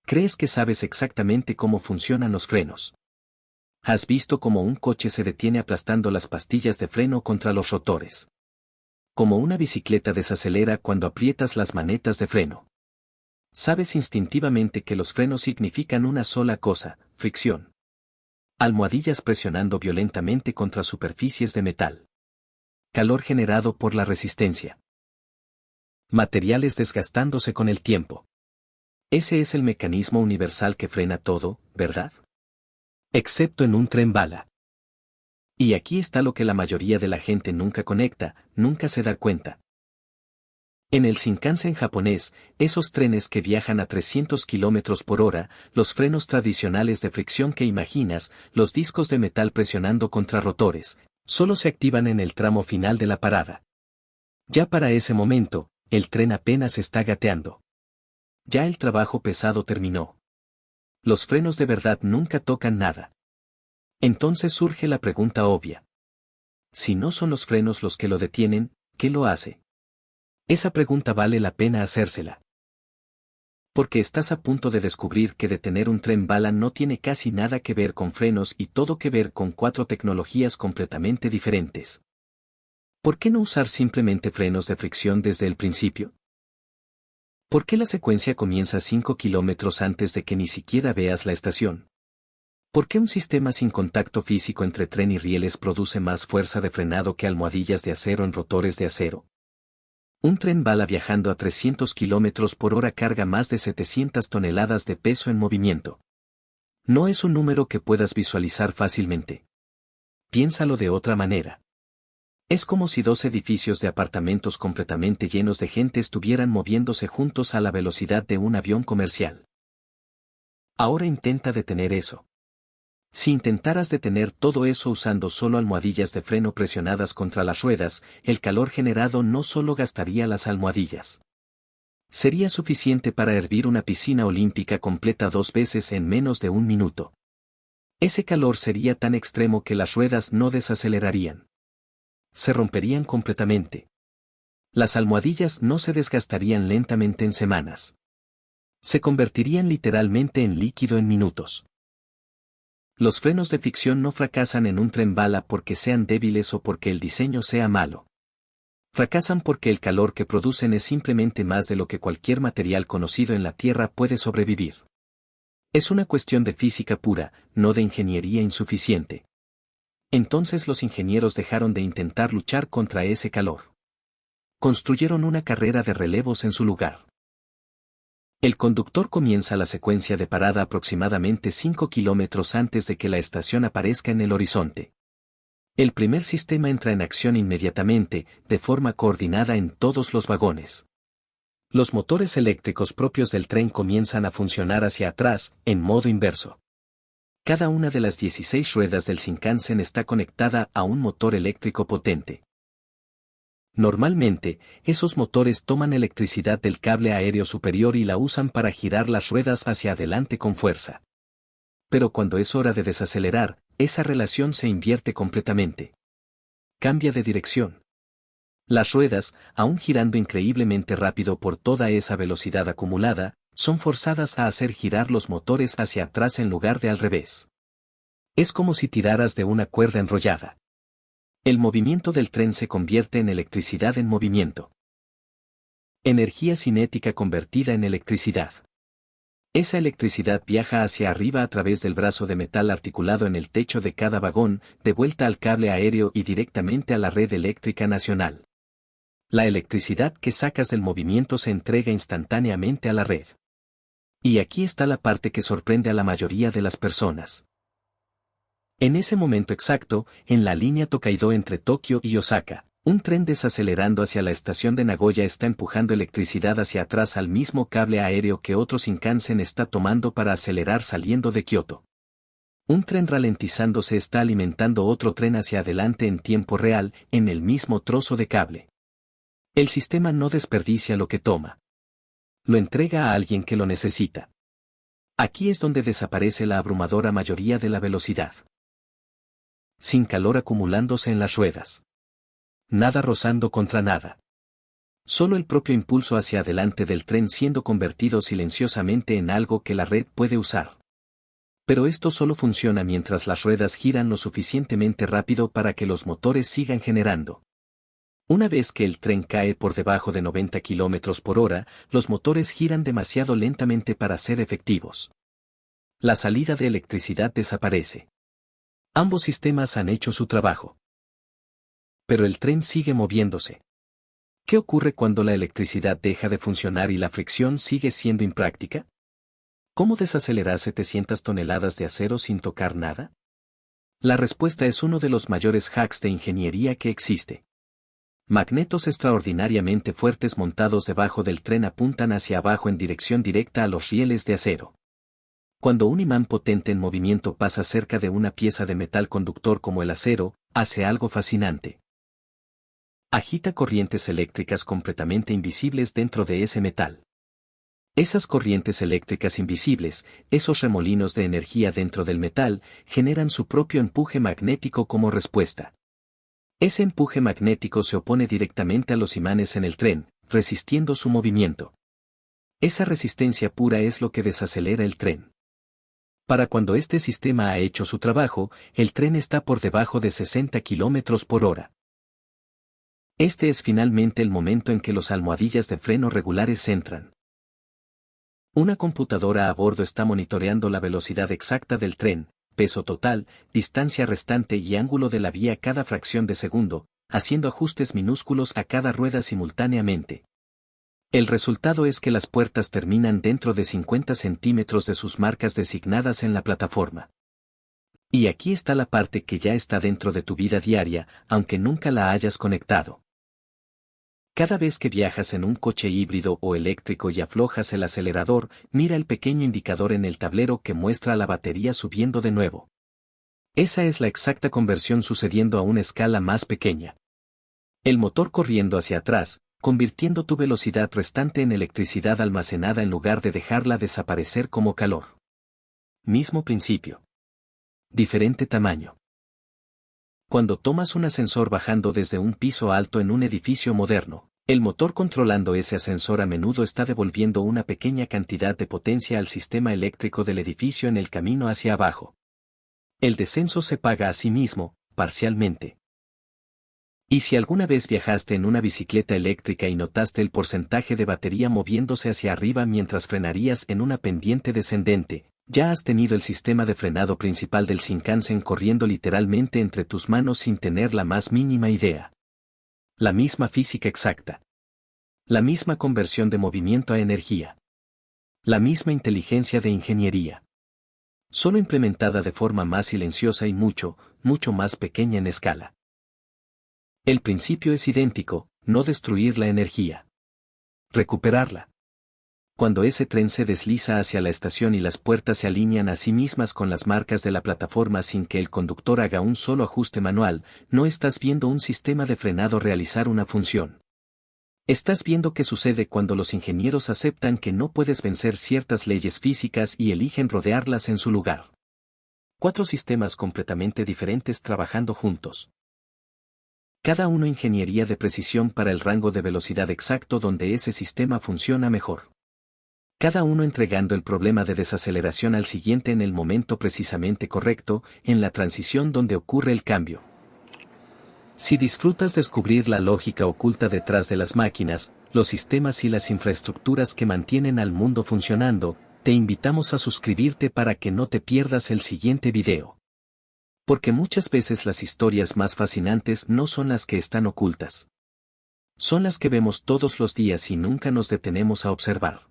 Crees que sabes exactamente cómo funcionan los frenos. Has visto cómo un coche se detiene aplastando las pastillas de freno contra los rotores. Como una bicicleta desacelera cuando aprietas las manetas de freno. Sabes instintivamente que los frenos significan una sola cosa: fricción. Almohadillas presionando violentamente contra superficies de metal. Calor generado por la resistencia. Materiales desgastándose con el tiempo. Ese es el mecanismo universal que frena todo, ¿verdad? Excepto en un tren bala. Y aquí está lo que la mayoría de la gente nunca conecta, nunca se da cuenta. En el Shinkansen japonés, esos trenes que viajan a 300 km por hora, los frenos tradicionales de fricción que imaginas, los discos de metal presionando contra rotores, solo se activan en el tramo final de la parada. Ya para ese momento, el tren apenas está gateando. Ya el trabajo pesado terminó. Los frenos de verdad nunca tocan nada. Entonces surge la pregunta obvia. Si no son los frenos los que lo detienen, ¿qué lo hace? Esa pregunta vale la pena hacérsela. Porque estás a punto de descubrir que detener un tren bala no tiene casi nada que ver con frenos y todo que ver con 4 tecnologías completamente diferentes. ¿Por qué no usar simplemente frenos de fricción desde el principio? ¿Por qué la secuencia comienza 5 kilómetros antes de que ni siquiera veas la estación? ¿Por qué un sistema sin contacto físico entre tren y rieles produce más fuerza de frenado que almohadillas de acero en rotores de acero? Un tren bala viajando a 300 km por hora carga más de 700 toneladas de peso en movimiento. No es un número que puedas visualizar fácilmente. Piénsalo de otra manera. Es como si 2 edificios de apartamentos completamente llenos de gente estuvieran moviéndose juntos a la velocidad de un avión comercial. Ahora intenta detener eso. Si intentaras detener todo eso usando solo almohadillas de freno presionadas contra las ruedas, el calor generado no solo gastaría las almohadillas. Sería suficiente para hervir una piscina olímpica completa 2 veces en menos de 1 minuto. Ese calor sería tan extremo que las ruedas no desacelerarían. Se romperían completamente. Las almohadillas no se desgastarían lentamente en semanas. Se convertirían literalmente en líquido en minutos. Los frenos de fricción no fracasan en un tren bala porque sean débiles o porque el diseño sea malo. Fracasan porque el calor que producen es simplemente más de lo que cualquier material conocido en la Tierra puede sobrevivir. Es una cuestión de física pura, no de ingeniería insuficiente. Entonces los ingenieros dejaron de intentar luchar contra ese calor. Construyeron una carrera de relevos en su lugar. El conductor comienza la secuencia de parada aproximadamente 5 kilómetros antes de que la estación aparezca en el horizonte. El primer sistema entra en acción inmediatamente, de forma coordinada en todos los vagones. Los motores eléctricos propios del tren comienzan a funcionar hacia atrás, en modo inverso. Cada una de las 16 ruedas del Shinkansen está conectada a un motor eléctrico potente. Normalmente, esos motores toman electricidad del cable aéreo superior y la usan para girar las ruedas hacia adelante con fuerza. Pero cuando es hora de desacelerar, esa relación se invierte completamente. Cambia de dirección. Las ruedas, aún girando increíblemente rápido por toda esa velocidad acumulada, son forzadas a hacer girar los motores hacia atrás en lugar de al revés. Es como si tiraras de una cuerda enrollada. El movimiento del tren se convierte en electricidad en movimiento. Energía cinética convertida en electricidad. Esa electricidad viaja hacia arriba a través del brazo de metal articulado en el techo de cada vagón, de vuelta al cable aéreo y directamente a la red eléctrica nacional. La electricidad que sacas del movimiento se entrega instantáneamente a la red. Y aquí está la parte que sorprende a la mayoría de las personas. En ese momento exacto, en la línea Tokaido entre Tokio y Osaka, un tren desacelerando hacia la estación de Nagoya está empujando electricidad hacia atrás al mismo cable aéreo que otro Shinkansen está tomando para acelerar saliendo de Kioto. Un tren ralentizándose está alimentando otro tren hacia adelante en tiempo real, en el mismo trozo de cable. El sistema no desperdicia lo que toma. Lo entrega a alguien que lo necesita. Aquí es donde desaparece la abrumadora mayoría de la velocidad. Sin calor acumulándose en las ruedas. Nada rozando contra nada. Solo el propio impulso hacia adelante del tren siendo convertido silenciosamente en algo que la red puede usar. Pero esto solo funciona mientras las ruedas giran lo suficientemente rápido para que los motores sigan generando. Una vez que el tren cae por debajo de 90 km por hora, los motores giran demasiado lentamente para ser efectivos. La salida de electricidad desaparece. Ambos sistemas han hecho su trabajo. Pero el tren sigue moviéndose. ¿Qué ocurre cuando la electricidad deja de funcionar y la fricción sigue siendo impráctica? ¿Cómo desacelerar 700 toneladas de acero sin tocar nada? La respuesta es uno de los mayores hacks de ingeniería que existe. Magnetos extraordinariamente fuertes montados debajo del tren apuntan hacia abajo en dirección directa a los rieles de acero. Cuando un imán potente en movimiento pasa cerca de una pieza de metal conductor como el acero, hace algo fascinante. Agita corrientes eléctricas completamente invisibles dentro de ese metal. Esas corrientes eléctricas invisibles, esos remolinos de energía dentro del metal, generan su propio empuje magnético como respuesta. Ese empuje magnético se opone directamente a los imanes en el tren, resistiendo su movimiento. Esa resistencia pura es lo que desacelera el tren. Para cuando este sistema ha hecho su trabajo, el tren está por debajo de 60 km por hora. Este es finalmente el momento en que los almohadillas de freno regulares entran. Una computadora a bordo está monitoreando la velocidad exacta del tren, peso total, distancia restante y ángulo de la vía cada fracción de segundo, haciendo ajustes minúsculos a cada rueda simultáneamente. El resultado es que las puertas terminan dentro de 50 centímetros de sus marcas designadas en la plataforma. Y aquí está la parte que ya está dentro de tu vida diaria, aunque nunca la hayas conectado. Cada vez que viajas en un coche híbrido o eléctrico y aflojas el acelerador, mira el pequeño indicador en el tablero que muestra la batería subiendo de nuevo. Esa es la exacta conversión sucediendo a una escala más pequeña. El motor corriendo hacia atrás, convirtiendo tu velocidad restante en electricidad almacenada en lugar de dejarla desaparecer como calor. Mismo principio. Diferente tamaño. Cuando tomas un ascensor bajando desde un piso alto en un edificio moderno, el motor controlando ese ascensor a menudo está devolviendo una pequeña cantidad de potencia al sistema eléctrico del edificio en el camino hacia abajo. El descenso se paga a sí mismo, parcialmente. Y si alguna vez viajaste en una bicicleta eléctrica y notaste el porcentaje de batería moviéndose hacia arriba mientras frenarías en una pendiente descendente, ya has tenido el sistema de frenado principal del Shinkansen corriendo literalmente entre tus manos sin tener la más mínima idea. La misma física exacta. La misma conversión de movimiento a energía. La misma inteligencia de ingeniería. Solo implementada de forma más silenciosa y mucho, mucho más pequeña en escala. El principio es idéntico, no destruir la energía. Recuperarla. Cuando ese tren se desliza hacia la estación y las puertas se alinean a sí mismas con las marcas de la plataforma sin que el conductor haga un solo ajuste manual, no estás viendo un sistema de frenado realizar una función. Estás viendo qué sucede cuando los ingenieros aceptan que no puedes vencer ciertas leyes físicas y eligen rodearlas en su lugar. 4 sistemas completamente diferentes trabajando juntos. Cada uno ingeniería de precisión para el rango de velocidad exacto donde ese sistema funciona mejor. Cada uno entregando el problema de desaceleración al siguiente en el momento precisamente correcto, en la transición donde ocurre el cambio. Si disfrutas descubrir la lógica oculta detrás de las máquinas, los sistemas y las infraestructuras que mantienen al mundo funcionando, te invitamos a suscribirte para que no te pierdas el siguiente video. Porque muchas veces las historias más fascinantes no son las que están ocultas. Son las que vemos todos los días y nunca nos detenemos a observar.